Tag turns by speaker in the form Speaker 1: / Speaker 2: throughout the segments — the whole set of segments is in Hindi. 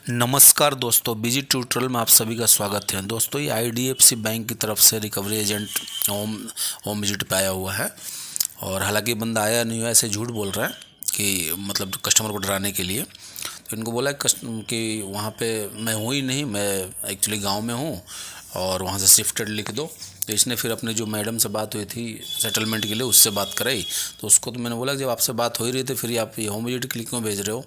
Speaker 1: नमस्कार दोस्तों, बिजी ट्यूटोरियल में आप सभी का स्वागत है। दोस्तों, ये आईडीएफसी बैंक की तरफ से रिकवरी एजेंट होम विजिट पे आया हुआ है और हालांकि बंदा आया नहीं हुआ, ऐसे झूठ बोल रहा है कि मतलब कस्टमर को डराने के लिए। तो इनको बोला कि वहाँ पे मैं हूँ ही नहीं, मैं एक्चुअली गांव में हूँ और वहाँ से शिफ्टेड लिख दो। तो इसने फिर अपने जो मैडम से बात हुई थी सेटलमेंट के लिए, उससे बात कराई। तो उसको तो मैंने बोला जब आपसे बात हो ही रही थी फिर आप ये होम विजिट के लिए क्यों भेज रहे हो।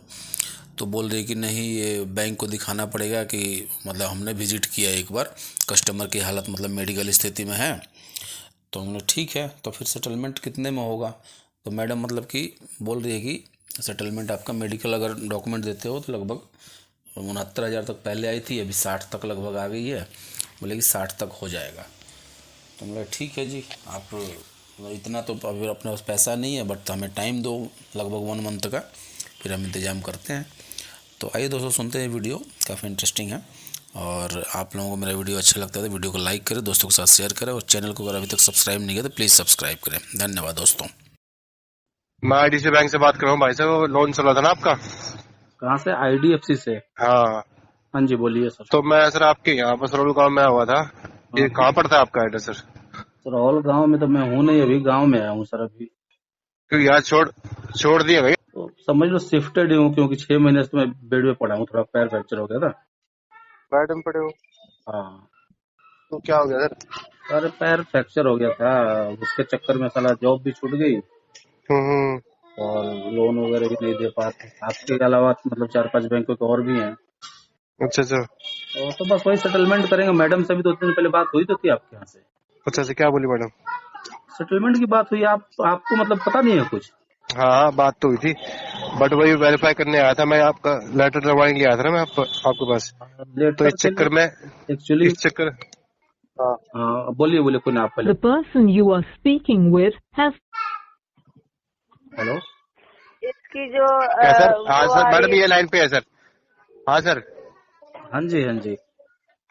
Speaker 1: तो बोल रही कि नहीं, ये बैंक को दिखाना पड़ेगा कि मतलब हमने विजिट किया एक बार, कस्टमर की हालत मतलब मेडिकल स्थिति में है। तो हमने ठीक है, तो फिर सेटलमेंट कितने में होगा। तो मैडम मतलब कि बोल रही है कि सेटलमेंट आपका मेडिकल अगर डॉक्यूमेंट देते हो तो लगभग 69,000 तक पहले आई थी, अभी 60 तक लगभग आ गई है। बोले कि 60 तक हो जाएगा। तो मतलब ठीक है जी, आप इतना तो अभी अपने पास पैसा नहीं है, बट हमें टाइम दो लगभग 1 मंथ का, फिर हम इंतज़ाम करते हैं। तो आइए दोस्तों, सुनते हैं वीडियो, काफ़ी इंटरेस्टिंग है। और आप लोगों को मेरा वीडियो अच्छा लगता है तो वीडियो को लाइक करें, दोस्तों के साथ शेयर करें और चैनल को अगर अभी तक सब्सक्राइब नहीं किया तो प्लीज़ सब्सक्राइब करें। धन्यवाद दोस्तों।
Speaker 2: मैं आईडीसी बैंक से बात कर रहा हूँ भाई साहब, वो लोन चल रहा था ना आपका।
Speaker 3: कहाँ से? आईडीएफसी से।
Speaker 2: हाँ,
Speaker 3: हाँ जी, बोलिए सर।
Speaker 2: तो मैं सर आपके यहाँ पर सरोल गाँव में आया हुआ था। ये कहाँ पड़ता है आपका एड्रेस सर?
Speaker 3: सरोल गांव में तो मैं हूँ नहीं, अभी गांव में आया हूँ सर अभी।
Speaker 2: क्योंकि यहाँ छोड़ दिया भाई।
Speaker 3: तो समझ लो शिफ्टेड ही हूँ, क्योंकि 6 महीने से मैं बेड में पड़ा हूँ, थोड़ा पैर फ्रैक्चर हो गया था।
Speaker 2: बैठ में पड़े हो?
Speaker 3: हाँ,
Speaker 2: तो क्या हो गया सर?
Speaker 3: अरे पैर फ्रैक्चर हो गया था, उसके चक्कर में साला जॉब भी छूट गई
Speaker 2: हम्म।
Speaker 3: और लोन वगैरह भी नहीं दे पाते। आपके अलावा मतलब 4-5 बैंकों के और भी हैं।
Speaker 2: अच्छा अच्छा
Speaker 3: तो बस वही सेटलमेंट करेंगे। मैडम से भी 2 दिन पहले बात हुई तो थी आपके यहाँ से।
Speaker 2: अच्छा अच्छा, क्या बोली मैडम?
Speaker 3: सेटलमेंट की बात हुई। आपको मतलब पता नहीं है कुछ?
Speaker 2: हाँ, बात तो हुई थी, बट वही वेरीफाई करने आया था मैं, आपका लेटर लगवाने के लिए आया था ना मैं आपके पास। तो इस चक्कर में
Speaker 3: एक्चुअली
Speaker 2: हाँ
Speaker 3: बोलिए कोई ना, आप पहले।
Speaker 4: The person you are speaking with has
Speaker 3: hello,
Speaker 5: इसकी जो
Speaker 2: क्या सर? हाँ
Speaker 5: वो
Speaker 2: सर,
Speaker 5: आ
Speaker 2: मैडम
Speaker 5: रही
Speaker 2: ये लाइन पे है सर। हाँ सर।
Speaker 3: हाँ जी।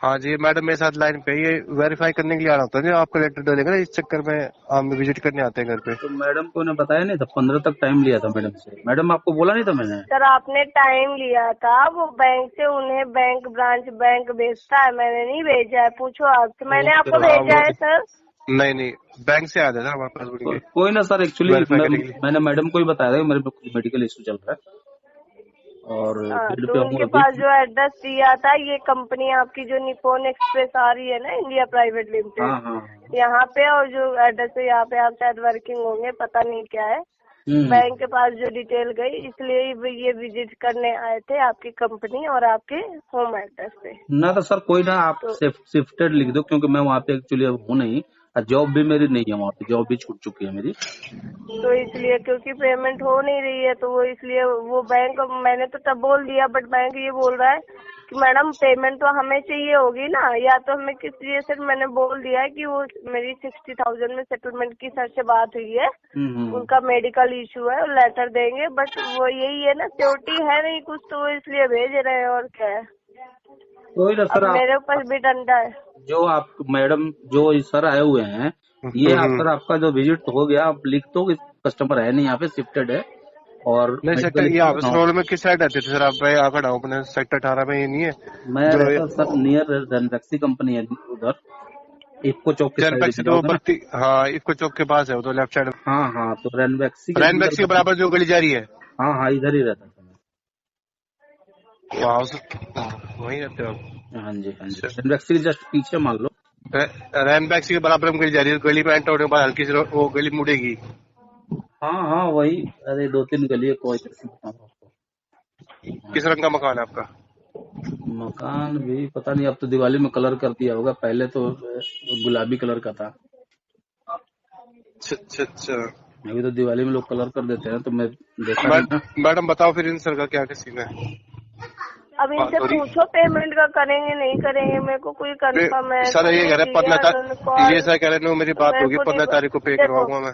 Speaker 2: हाँ जी, मैडम मेरे साथ लाइन पे, ये वेरीफाई करने के लिए आना होता है, आपका लेटर डलेगा ना, इस चक्कर में हम विजिट करने आते हैं घर पे।
Speaker 3: तो मैडम को ने बताया नहीं था? 15 तक टाइम लिया था मैडम से। मैडम आपको बोला नहीं था मैंने?
Speaker 5: सर, आपने टाइम लिया था, वो बैंक से उन्हें बैंक ब्रांच बैंक भेजता है, मैंने नहीं भेजा है। पूछो आपसे, मैंने आपको भेजा है सर?
Speaker 2: नहीं, बैंक से आया था हमारे पास उनके।
Speaker 3: कोई ना सर, एक्चुअली
Speaker 2: Verify करने के लिए।
Speaker 3: मैंने मैडम को ही बताया था कि मेरे को मेडिकल इशू चल रहा है और बेड
Speaker 5: तो
Speaker 3: पे हूँ
Speaker 5: उनके
Speaker 3: अभी।
Speaker 5: पास जो एड्रेस दिया था, ये कंपनी आपकी जो निप्पॉन एक्सप्रेस आ रही है ना, इंडिया प्राइवेट लिमिटेड,
Speaker 3: हाँ।
Speaker 5: यहाँ पे, और जो एड्रेस है यहाँ पे आप शायद वर्किंग होंगे, पता नहीं क्या है। बैंक के पास जो डिटेल गई, इसलिए ये विजिट करने आए थे आपकी कंपनी और आपके होम एड्रेस पे।
Speaker 3: ना तो सर कोई ना, आप शिफ्टेड लिख दो, क्योंकि मैं वहाँ पे एक्चुअली अब हूँ नहीं और जॉब भी मेरी नहीं है वहाँ पे, जॉब भी छूट चुकी है मेरी।
Speaker 5: तो इसलिए, क्योंकि पेमेंट हो नहीं रही है, तो वो इसलिए वो बैंक, मैंने तो तब बोल दिया, बट बैंक ये बोल रहा है कि मैडम पेमेंट तो हमें चाहिए होगी ना, या तो हमें किस लिए। सर मैंने बोल दिया है कि वो मेरी 60,000 में सेटलमेंट की सर से बात हुई है, उनका मेडिकल इशू है, लेटर देंगे, बट वो यही है ना, सिक्योरिटी है नहीं कुछ, तो वो इसलिए भेज रहे हैं, और क्या है।
Speaker 3: कोई ना सर,
Speaker 5: मेरे ऊपर भी डंडा है।
Speaker 3: जो आप मैडम जो सर आए हुए हैं, ये सर आपका जो विजिट हो गया, आप लिख दो कि कस्टमर है नहीं यहाँ पे, शिफ्टेड है। और
Speaker 2: नहीं सर, यहाँ पे सरोल में किस साइड आते थे सर आप? मैं खड़ा हूँ अपने सेक्टर 18 में, ये नहीं है?
Speaker 3: मैं रहता सर नियर रेनवैक्सी कंपनी है उधर, इफ्को चौक के साइड।
Speaker 2: तो हाँ, इफ्को चौक के पास है, वो तो लेफ्ट साइड।
Speaker 3: हाँ, तो रेनवैक्सी
Speaker 2: के बराबर जो गली जा रही है।
Speaker 3: हाँ, इधर ही रहता था
Speaker 2: वहीं रहते हो आप?
Speaker 3: हाँ जी। रेनवैक्सी के जस्ट पीछे मान लो।
Speaker 2: रैनबैक्सी के बराबर में गली जा रही है, गली में एंटर होने के बाद हल्की सी वो गली मुड़ेगी।
Speaker 3: हाँ वही। अरे 2-3 गली है, कोई बताऊँ आपको।
Speaker 2: किस रंग का मकान है आपका?
Speaker 3: मकान भी पता नहीं, अब तो दिवाली में कलर कर दिया होगा, पहले तो गुलाबी कलर का था।
Speaker 2: अच्छा।
Speaker 3: अभी तो दिवाली में लोग कलर कर देते हैं, तो मैं देखा
Speaker 2: मैडम बताओ फिर इन सर का क्या सीन है?
Speaker 5: अब इनसे पूछो पेमेंट का करेंगे नहीं करेंगे, मेरे को कोई कंफर्म है
Speaker 2: सर? ये कह रहे 15 तारीख, ये सर कह रहे हैं मेरी बात होगी 15 तारीख को पे करवाऊंगा मैं।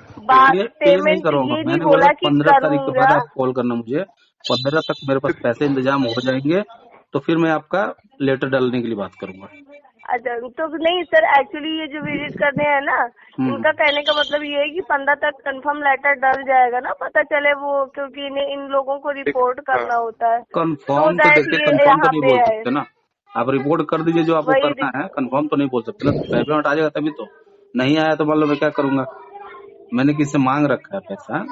Speaker 3: पेमेंट नहीं करूंगा, मैंने बोला 15 तारीख के बाद आप कॉल करना मुझे, 15 तक मेरे पास पैसे इंतजाम हो जाएंगे तो फिर मैं आपका लेटर डालने के लिए बात करूंगा।
Speaker 5: अच्छा तो नहीं सर, एक्चुअली ये जो विजिट करने हैं ना, इनका कहने का मतलब ये है कि 15 तक कंफर्म लेटर डल जाएगा ना, पता चले वो, क्योंकि इन्हें इन लोगों को रिपोर्ट करना होता है।
Speaker 3: कंफर्म तो
Speaker 5: that
Speaker 3: देखिए,
Speaker 5: ये
Speaker 3: कंफर्म तो
Speaker 5: यहाँ
Speaker 3: नहीं
Speaker 5: पे
Speaker 3: बोल
Speaker 5: है।
Speaker 3: सकते ना। आप रिपोर्ट कर दीजिए जो आपको
Speaker 5: वही
Speaker 3: करना है, कंफर्म तो नहीं बोल सकते ना। तो पेमेंट आ जाएगा तभी तो। नहीं आया तो मान लो मैं क्या करूंगा, मैंने किससे मांग रखा है पैसा,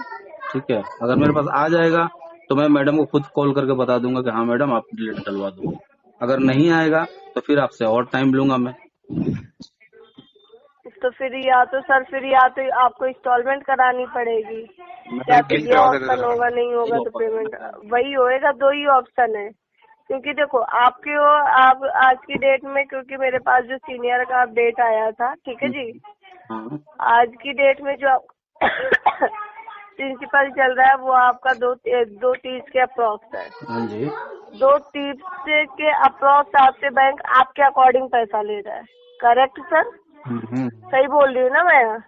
Speaker 3: ठीक है। अगर मेरे पास आ जाएगा तो मैं मैडम को खुद कॉल करके बता दूंगा कि हाँ मैडम आप लेटर डलवा दो। अगर नहीं आएगा तो फिर आपसे और टाइम लूंगा मैं।
Speaker 5: तो फिर या तो सर, फिर या तो आपको इंस्टॉलमेंट करानी पड़ेगी, या तो ये ऑप्शन होगा, नहीं होगा तो पेमेंट वही होएगा। दो ही ऑप्शन है, क्योंकि देखो आप आज की डेट में, क्योंकि मेरे पास जो सीनियर का अपडेट आया था, ठीक है जी,
Speaker 3: हाँ
Speaker 5: आज की डेट में जो प्रिंसिपल चल रहा है वो आपका 2:30 के अप्रॉक्स है।
Speaker 3: हाँ जी,
Speaker 5: 2:30 के अप्रॉक्स आपसे बैंक आपके अकॉर्डिंग पैसा ले रहा है, करेक्ट सर? सही बोल रही हूँ ना मैं?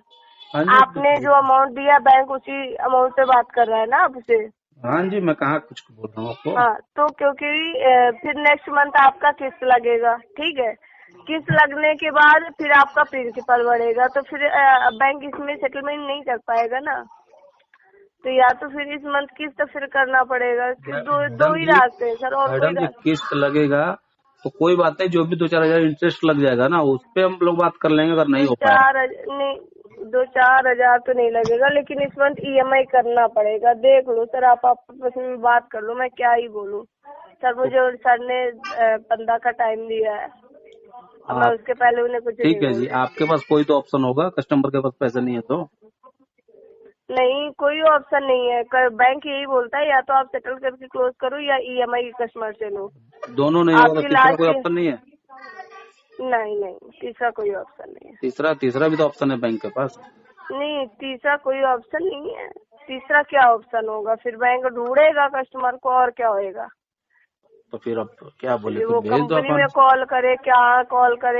Speaker 3: हाँ जी,
Speaker 5: आपने जो अमाउंट दिया बैंक उसी अमाउंट पे बात कर रहा है ना आपसे?
Speaker 3: हाँ जी, मैं कहाँ कुछ बोल रहा हूँ आपको।
Speaker 5: हाँ, तो क्योंकि फिर नेक्स्ट मंथ आपका किस्त लगेगा, ठीक है। किस्त लगने के बाद फिर आपका प्रिंसिपल बढ़ेगा, तो फिर बैंक इसमें सेटलमेंट नहीं कर पाएगा ना। तो या तो फिर इस मंथ किस्त फिर करना पड़ेगा। दो ही रास्ते हैं सर, और कोई
Speaker 3: मैडम जी किस्त लगेगा तो कोई बात नहीं, जो भी 2-4 हजार इंटरेस्ट लग जाएगा ना उस पे हम लोग बात कर लेंगे। अगर नहीं हो पाया
Speaker 5: 2-4 हजार तो नहीं लगेगा, लेकिन इस मंथ EMI करना पड़ेगा। देख लो सर, आप आपस में बात कर लो, मैं क्या ही बोलूं सर। मुझे सर ने 15 का टाइम दिया है, मैं उसके पहले उन्हें कुछ
Speaker 3: ठीक है जी, आपके पास कोई तो ऑप्शन होगा, कस्टमर के पास पैसे नहीं है तो।
Speaker 5: नहीं, कोई ऑप्शन नहीं है। बैंक यही बोलता है या तो आप सेटल करके क्लोज करो या EMI कस्टमर से लो।
Speaker 3: दोनों नहीं होगा, तीसरा कोई ऑप्शन नहीं है?
Speaker 5: नहीं, तीसरा कोई ऑप्शन नहीं है।
Speaker 3: तीसरा भी तो ऑप्शन है बैंक के पास।
Speaker 5: नहीं, तीसरा कोई ऑप्शन नहीं है। तीसरा क्या ऑप्शन होगा? फिर बैंक ढूंढेगा कस्टमर को, और क्या होएगा?
Speaker 3: तो फिर अब क्या बोले,
Speaker 5: वो
Speaker 3: भेज दो
Speaker 5: कंपनी में कॉल करे,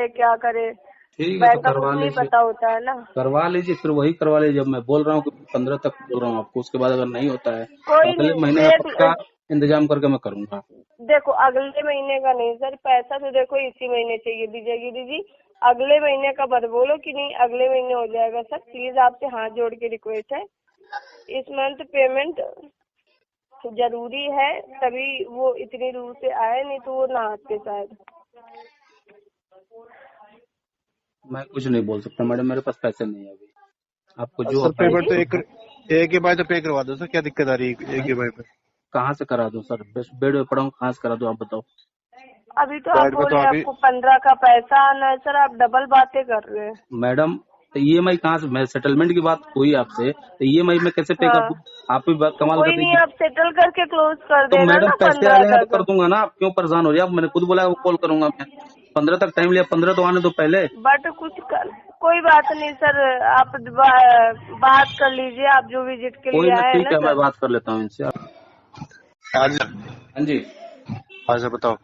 Speaker 5: क्या करे,
Speaker 3: ठीक है
Speaker 5: बैंक
Speaker 3: तो
Speaker 5: का
Speaker 3: करवा
Speaker 5: कुछ नहीं
Speaker 3: लीजिए,
Speaker 5: पता होता है ना।
Speaker 3: करवा लीजिए, फिर वही करवा लीजिए। जब मैं बोल रहा हूँ कि 15 तक बोल रहा हूँ आपको, उसके बाद अगर नहीं होता है तो
Speaker 5: कोई
Speaker 3: अगले
Speaker 5: नहीं,
Speaker 3: महीने का पक्का इंतजाम करके मैं करूंगा।
Speaker 5: देखो अगले महीने का नहीं सर, पैसा तो देखो इसी महीने चाहिए दीदी। अगले महीने का मत बोलो कि नहीं अगले महीने हो जाएगा सर, प्लीज आपसे हाथ जोड़ के रिक्वेस्ट है। इस मंथ पेमेंट जरूरी है, तभी वो इतनी दूर से आए, नहीं तो वो ना आते शायद।
Speaker 3: मैं कुछ नहीं बोल सकता मैडम, मेरे पास पैसे नहीं है अभी। आपको जो
Speaker 2: सर पेमेंट तो एक EMI तो पे करवा दो सर, क्या दिक्कत आ रही है एक EMI पे?
Speaker 3: कहाँ से करा दूं सर, बेड में पड़ा हूँ, कहाँ से करा दूं आप बताओ।
Speaker 5: अभी तो आप बोल रहे हैं आपको 15 का पैसा आना है सर, आप डबल बातें कर रहे हैं।
Speaker 3: मैडम तो EMI कहाँ से, मैं सेटलमेंट की बात हुई आपसे, तो EMI में कैसे पे कर दूं? आप भी बात कमाल कर
Speaker 5: कोई नहीं,
Speaker 3: दीजिए।
Speaker 5: आप सेटल करके क्लोज कर
Speaker 3: तो
Speaker 5: देना
Speaker 3: मैडम
Speaker 5: ना
Speaker 3: पैसे आ
Speaker 5: 15
Speaker 3: जाएंगे तो
Speaker 5: तक।
Speaker 3: कर दूंगा ना, आप क्यों परेशान हो रही है? आप मैंने खुद बोला वो कॉल करूंगा मैं। 15 तक टाइम लिया, 15 तो आने दो पहले।
Speaker 5: बट कोई बात नहीं सर, आप बात कर लीजिए, आप जो विजिट के लिए आए हैं
Speaker 3: ठीक
Speaker 5: ना
Speaker 3: है, मैं
Speaker 5: सर।
Speaker 3: बात कर लेता हूँ इनसे।
Speaker 2: हाँ जी,
Speaker 3: हाँ जी
Speaker 2: हाँ सर बताओ।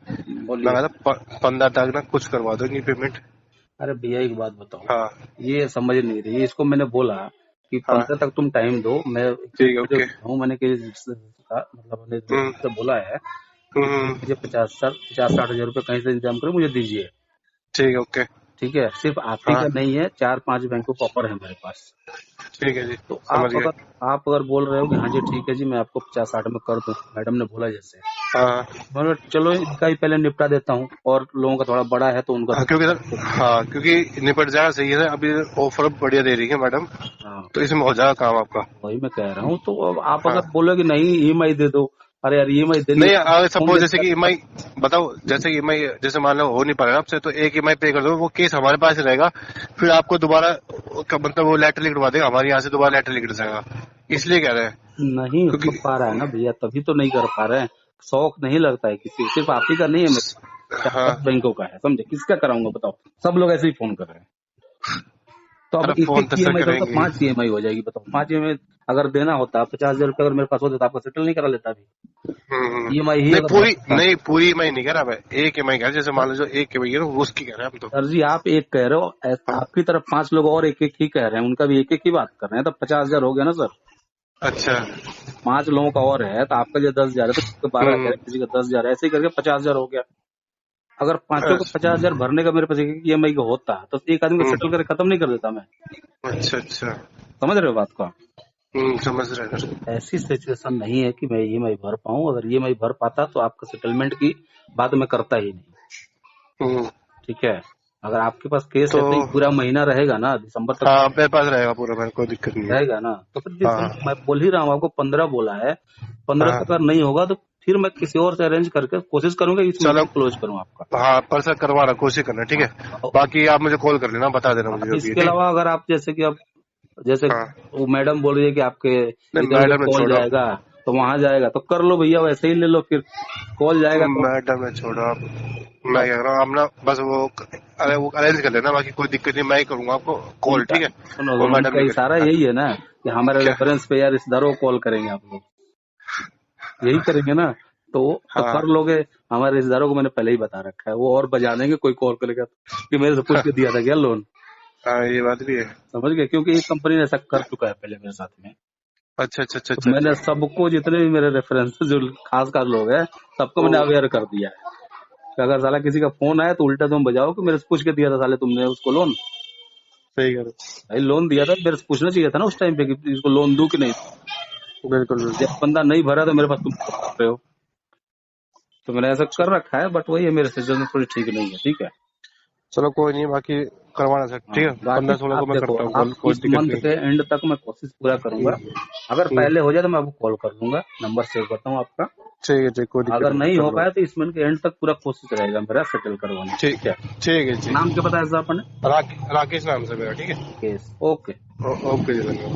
Speaker 3: बोलिए।
Speaker 2: मैं कहता 15 तक ना कुछ करवा दोगे पेमेंट?
Speaker 3: अरे भैया एक बात बताओ,
Speaker 2: हाँ
Speaker 3: ये समझ नहीं रही, इसको मैंने बोला कि 15 तक तुम टाइम दो, मैं
Speaker 2: ठीक है, ओके।
Speaker 3: हूँ, मैंने मतलब बोला है मुझे 50-60 हजार रुपए कहीं से इंतजाम करो, मुझे दीजिए।
Speaker 2: ठीक है, ओके।
Speaker 3: ठीक है, सिर्फ आप ही का नहीं है, 4-5 बैंकों का ऑफर है मेरे पास।
Speaker 2: ठीक है जी,
Speaker 3: तो
Speaker 2: समझ गए।
Speaker 3: आप अगर बोल रहे हो कि हाँ जी ठीक है जी मैं आपको 50-60 में कर दूं, मैडम ने बोला जैसे,
Speaker 2: हाँ
Speaker 3: मैं चलो इनका ही पहले निपटा देता हूँ, और लोगों का थोड़ा बड़ा है तो उनका
Speaker 2: क्योंकि सर, हाँ क्योंकि निपट जाएगा, सही है। अभी ऑफर बढ़िया दे रही है मैडम, तो इसमें हो जाएगा काम आपका।
Speaker 3: वही मैं कह रहा हूँ। तो अब आप अगर बोलोगे नहीं EMI दे दो, अरे यार EMI देनी
Speaker 2: नहीं, अगर सपोज जैसे कि EMI बताओ, जैसे EMI जैसे मान लो हो नहीं पाएगा आपसे, तो एक EMI पे कर दो, वो केस हमारे पास रहेगा, फिर आपको दोबारा मतलब वो लेटर लिखवा देगा हमारे यहाँ से, दोबारा लेटर लिख जाएगा। इसलिए कह रहे हैं
Speaker 3: नहीं हो पा रहा है ना भैया, तभी तो नहीं कर पा रहे हैं। शौक नहीं लगता है किसी, सिर्फ आप ही का नहीं है, मेरे बैंकों का है, समझे? किसका कराऊंगा बताओ, सब लोग ऐसे ही फोन कर रहे हैं। तो अब एक EMI तो 5 EMI हो जाएगी, बताओ। 5 EMI अगर देना होता, 50 हजार रुपये अगर मेरे पास होता तो आपका सेटल नहीं करा लेता अभी। EMI ही
Speaker 2: पूरी EMI नहीं कह रहा मैं, एक EMI कह रहा, जैसे मान लो जो एक EMI है उसकी कह रहे हैं हम तो।
Speaker 3: सर जी आप एक कह रहे हो, आपकी तरफ 5 लोग और एक ही कह रहे हैं, उनका भी एक ही बात कर रहे हैं, तो 50 हजार हो गया ना सर।
Speaker 2: अच्छा,
Speaker 3: 5 लोगों का और है, तो आपका जो 10 हजार है तो 12 हजार, किसी का 10 हजार, ऐसे ही करके 50 हजार हो गया। अगर पांचों को 50,000 भरने का मेरे पास EMI का होता तो एक आदमी को सेटल करके खत्म नहीं कर देता मैं।
Speaker 2: अच्छा अच्छा।
Speaker 3: समझ रहे हो बात को?
Speaker 2: समझ रहे हैं सर।
Speaker 3: ऐसी सिचुएशन नहीं है कि मैं EMI भर पाऊं। अगर EMI भर पाता तो आपका सेटलमेंट की बात मैं करता ही नहीं। ठीक है, अगर आपके पास केस है तो ये पूरा महीना रहेगा ना, दिसंबर तक।
Speaker 2: हाँ मेरे पास रहेगा पूरा, मेरे कोई दिक्कत नहीं
Speaker 3: रहेगा ना। तो फिर मैं बोल ही रहा हूँ आपको 15 बोला है, 15 तक अगर नहीं होगा तो फिर मैं किसी और से अरेंज करके कोशिश करूंगा इसमें क्लोज करूँ आपका।
Speaker 2: हाँ पर सर करवाना कोशिश करना, ठीक है। बाकी आप मुझे कॉल कर लेना, बता देना मुझे।
Speaker 3: इसके अलावा अगर आप जैसे वो मैडम बोल रही है कि आपके कॉल जाएगा तो वहाँ जाएगा तो कर लो भैया, वैसे ही ले लो, फिर कॉल जाएगा तो।
Speaker 2: मैडम ने छोड़ो आप, मैं कह रहा हूँ आप ना बस वो अरेंज कर लेना, बाकी कोई दिक्कत नहीं, मैं ही करूंगा आपको कॉल, ठीक है।
Speaker 3: सुनो, मैडम का इशारा यही है ना कि हमारे रेफरेंस पे यार रिश्तेदारों को कॉल करेंगे आप लोग, यही करेंगे ना तो कर लोगे। हमारे रिश्तेदारों को मैंने पहले ही बता रखा है, वो और बजा देंगे कोई कॉल करेगा कि मेरे से पूछ के दिया था क्या लोन।
Speaker 2: ये बात भी है,
Speaker 3: समझ गए, क्योंकि एक कंपनी ने ऐसा कर चुका है पहले मेरे साथ में।
Speaker 2: अच्छा अच्छा अच्छा।
Speaker 3: तो मैंने सबको, जितने भी मेरे रेफरेंस जो खास लोग हैं, सबको मैंने अवेयर कर दिया है कि अगर साला किसी का फोन आया तो उल्टा तुम बजाओ कि मेरे से पूछ के दिया था साले तुमने उसको लोन।
Speaker 2: सही कह रहे
Speaker 3: भाई लोन दिया था, मेरे से पूछना चाहिए था ना उस टाइम पे कि इसको लोन दूं कि नहीं।
Speaker 2: बिल्कुल।
Speaker 3: जब बंदा नहीं भरा तो मेरे पास तुम कर रहे हो, तो मैंने ऐसा कर रखा है। बट वही है, मेरे सिचुएशन थोड़ी ठीक नहीं है। ठीक है,
Speaker 2: चलो कोई नहीं, बाकी करवाना सर, ठीक है। 15-16 को मैं करता हूँ,
Speaker 3: इस मंथ के एंड तक मैं कोशिश पूरा करूंगा। अगर पहले हो जाए तो मैं आपको कॉल कर लूंगा, नंबर सेव करता हूँ आपका।
Speaker 2: ठीक है कोई दिक्कत
Speaker 3: अगर नहीं हो पाया तो इस मंथ के एंड तक पूरा कोशिश रहेगा मेरा सेटल करवाना।
Speaker 2: ठीक है ठीक है।
Speaker 3: नाम क्या बताया साहब आपने?
Speaker 2: राकेश नाम से मेरा, ठीक है।
Speaker 3: ओके।
Speaker 2: ओके जी।